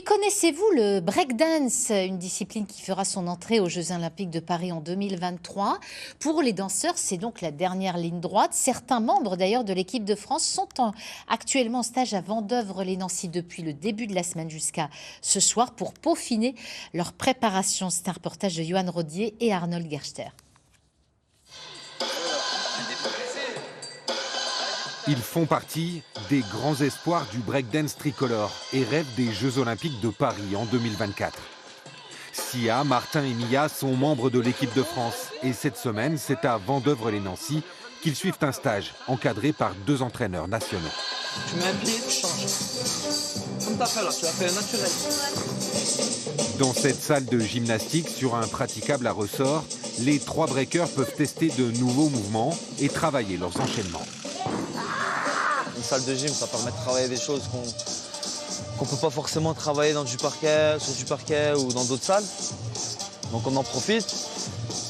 Connaissez-vous le breakdance, une discipline qui fera son entrée aux Jeux Olympiques de Paris en 2023? Pour les danseurs, c'est donc la dernière ligne droite. Certains membres d'ailleurs de l'équipe de France sont actuellement en stage à Vendeuvre-les-Nancy depuis le début de la semaine jusqu'à ce soir pour peaufiner leur préparation. C'est un reportage de Johan Rodier et Arnold Gerster. Ils font partie des grands espoirs du breakdance tricolore et rêvent des Jeux Olympiques de Paris en 2024. Sia, Martin et Mia sont membres de l'équipe de France et cette semaine, c'est à Vendeuvre-les-Nancy qu'ils suivent un stage encadré par 2 entraîneurs nationaux. Tu mets un pied, tu changes. Comme tu as fait là, tu as fait naturel. Dans cette salle de gymnastique, sur un praticable à ressort, les 3 breakers peuvent tester de nouveaux mouvements et travailler leurs enchaînements. Une salle de gym, ça permet de travailler des choses qu'on ne peut pas forcément travailler sur du parquet ou dans d'autres salles. Donc on en profite.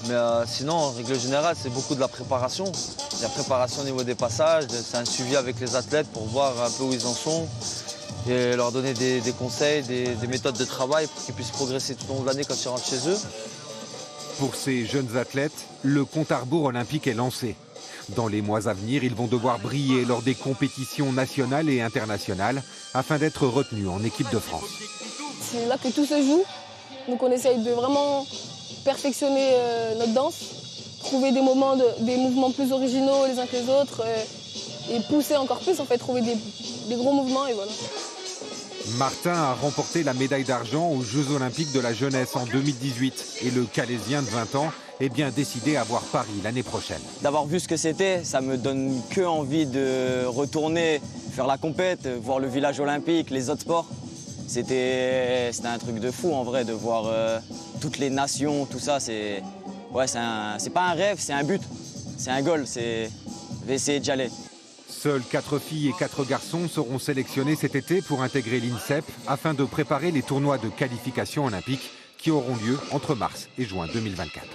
Mais sinon, en règle générale, c'est beaucoup de la préparation. Il y a préparation au niveau des passages, c'est un suivi avec les athlètes pour voir un peu où ils en sont et leur donner des conseils, des méthodes de travail pour qu'ils puissent progresser tout au long de l'année quand ils rentrent chez eux. Pour ces jeunes athlètes, le compte à rebours olympique est lancé. Dans les mois à venir, ils vont devoir briller lors des compétitions nationales et internationales afin d'être retenus en équipe de France. C'est là que tout se joue. Donc on essaye de vraiment perfectionner notre danse, trouver des mouvements plus originaux les uns que les autres et pousser encore plus, en fait, trouver des gros mouvements et voilà. Martin a remporté la médaille d'argent aux Jeux Olympiques de la jeunesse en 2018 et le Calaisien de 20 ans est bien décidé à voir Paris l'année prochaine. D'avoir vu ce que c'était, ça me donne que envie de retourner faire la compète, voir le village olympique, les autres sports. C'était un truc de fou en vrai de voir toutes les nations, tout ça. C'est pas un rêve, c'est un but, c'est un goal, je vais essayer d'y aller. Seules 4 filles et 4 garçons seront sélectionnés cet été pour intégrer l'INSEP afin de préparer les tournois de qualification olympique qui auront lieu entre mars et juin 2024.